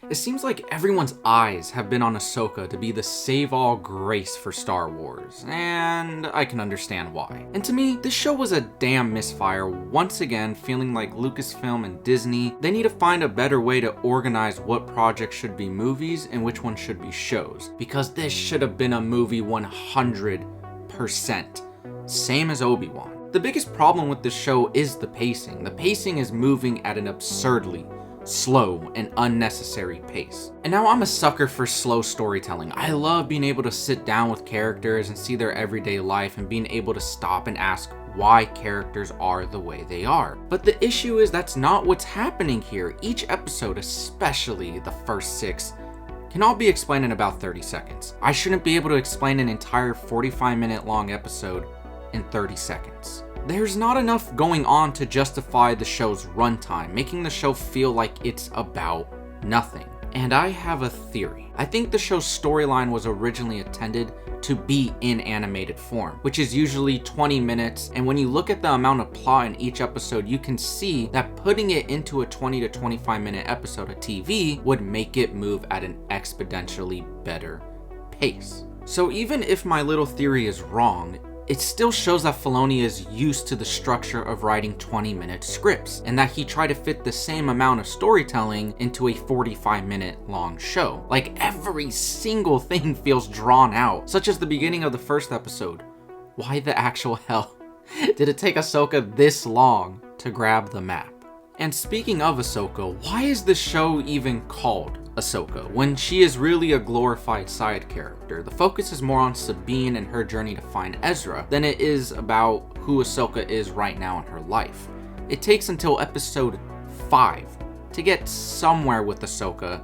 It seems like everyone's eyes have been on Ahsoka to be the save-all grace for Star Wars, and I can understand why. And to me, this show was a damn misfire, once again feeling like Lucasfilm and Disney, they need to find a better way to organize what projects should be movies and which ones should be shows, because this should have been a movie 100%. Same as Obi-Wan. The biggest problem with this show is the pacing. The pacing is moving at an absurdly slow and unnecessary pace. And now I'm a sucker for slow storytelling. I love being able to sit down with characters and see their everyday life and being able to stop and ask why characters are the way they are. But the issue is that's not what's happening here. Each episode, especially the first 6, can all be explained in about 30 seconds. I shouldn't be able to explain an entire 45-minute long episode in 30 seconds. There's not enough going on to justify the show's runtime, making the show feel like it's about nothing. And I have a theory. I think the show's storyline was originally intended to be in animated form, which is usually 20 minutes, and when you look at the amount of plot in each episode, you can see that putting it into a 20 to 25 minute episode of TV would make it move at an exponentially better pace. So even if my little theory is wrong, it still shows that Filoni is used to the structure of writing 20-minute scripts, and that he tried to fit the same amount of storytelling into a 45-minute long show. Like, every single thing feels drawn out, such as the beginning of the first episode. Why the actual hell did it take Ahsoka this long to grab the map? And speaking of Ahsoka, why is this show even called Ahsoka when she is really a glorified side character? The focus is more on Sabine and her journey to find Ezra than it is about who Ahsoka is right now in her life. It takes until episode 5 to get somewhere with Ahsoka,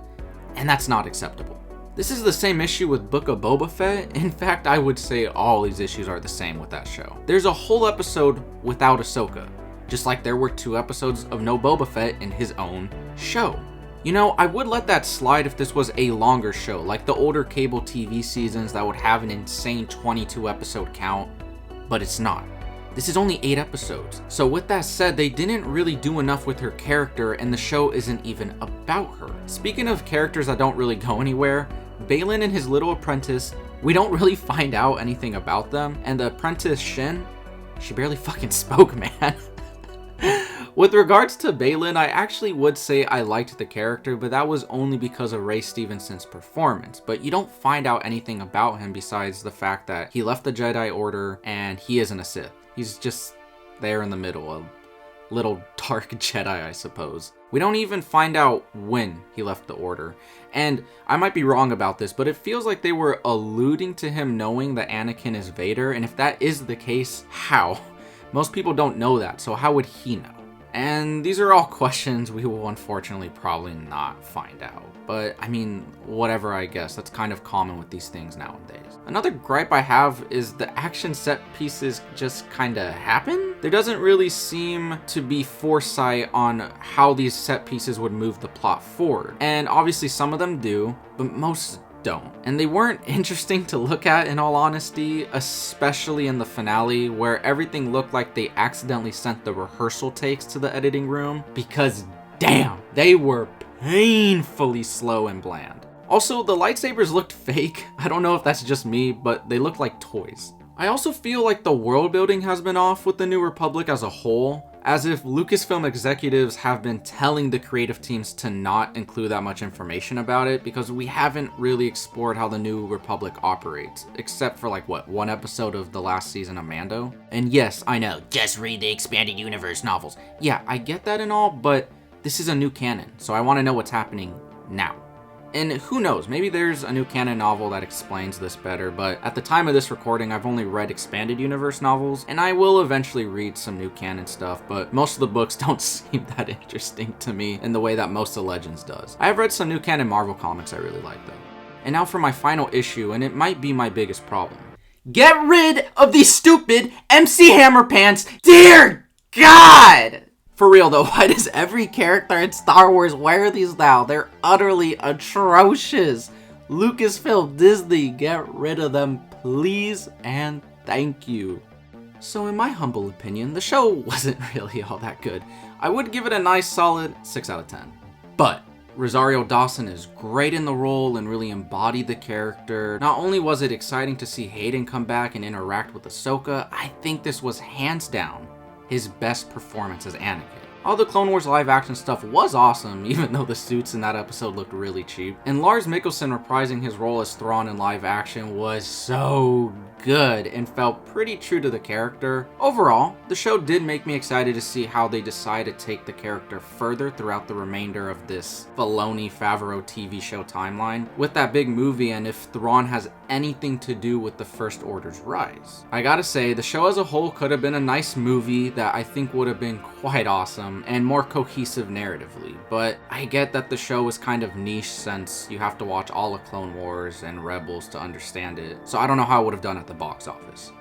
and that's not acceptable. This is the same issue with Book of Boba Fett. In fact, I would say all these issues are the same with that show. There's a whole episode without Ahsoka, just like there were 2 episodes of no Boba Fett in his own show. You know, I would let that slide if this was a longer show, like the older cable TV seasons that would have an insane 22 episode count, but it's not. This is only 8 episodes. So with that said, they didn't really do enough with her character, and the show isn't even about her. Speaking of characters that don't really go anywhere, Balin and his little apprentice, we don't really find out anything about them, and the apprentice Shin, she barely fucking spoke, man. With regards to Balin, I actually would say I liked the character, but that was only because of Ray Stevenson's performance. But you don't find out anything about him besides the fact that he left the Jedi Order and he isn't a Sith. He's just there in the middle, a little dark Jedi, I suppose. We don't even find out when he left the Order. And I might be wrong about this, but it feels like they were alluding to him knowing that Anakin is Vader, and if that is the case, how? Most people don't know that, so how would he know? And these are all questions we will unfortunately probably not find out. But I mean, whatever, I guess. That's kind of common with these things nowadays. Another gripe I have is the action set pieces just kinda happen. There doesn't really seem to be foresight on how these set pieces would move the plot forward. And obviously some of them do, but most don't. And they weren't interesting to look at, in all honesty, especially in the finale where everything looked like they accidentally sent the rehearsal takes to the editing room, because damn, they were painfully slow and bland. Also, the lightsabers looked fake. I don't know if that's just me, but they looked like toys. I also feel like the world building has been off with the New Republic as a whole, as if Lucasfilm executives have been telling the creative teams to not include that much information about it, because we haven't really explored how the New Republic operates, except for like, what, 1 episode of the last season of Mando? And yes, I know, just read the expanded universe novels. Yeah, I get that and all, but this is a new canon, so I want to know what's happening now. And who knows, maybe there's a new canon novel that explains this better, but at the time of this recording, I've only read expanded universe novels, and I will eventually read some new canon stuff, but most of the books don't seem that interesting to me in the way that most of Legends does. I have read some new canon Marvel comics I really like though. And now for my final issue, and it might be my biggest problem. Get rid of these stupid MC Hammer pants, dear God! For real though, why does every character in Star Wars wear these now? They're utterly atrocious. Lucasfilm, Disney, get rid of them, please and thank you. So in my humble opinion, the show wasn't really all that good. I would give it a nice solid 6 out of 10. But Rosario Dawson is great in the role and really embodied the character. Not only was it exciting to see Hayden come back and interact with Ahsoka, I think this was hands down his best performance as Anakin. All the Clone Wars live action stuff was awesome, even though the suits in that episode looked really cheap. And Lars Mikkelsen reprising his role as Thrawn in live action was so good and felt pretty true to the character. Overall, the show did make me excited to see how they decide to take the character further throughout the remainder of this Filoni-Favreau TV show timeline, with that big movie and if Thrawn has anything to do with the First Order's rise. I gotta say, the show as a whole could have been a nice movie that I think would have been quite awesome and more cohesive narratively, but I get that the show is kind of niche since you have to watch all of Clone Wars and Rebels to understand it, so I don't know how it would have done at the box office.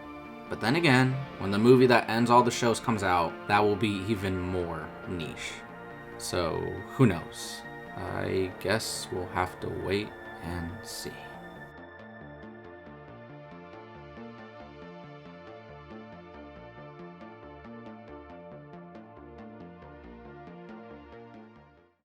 But then again, when the movie that ends all the shows comes out, that will be even more niche. So who knows? I guess we'll have to wait and see.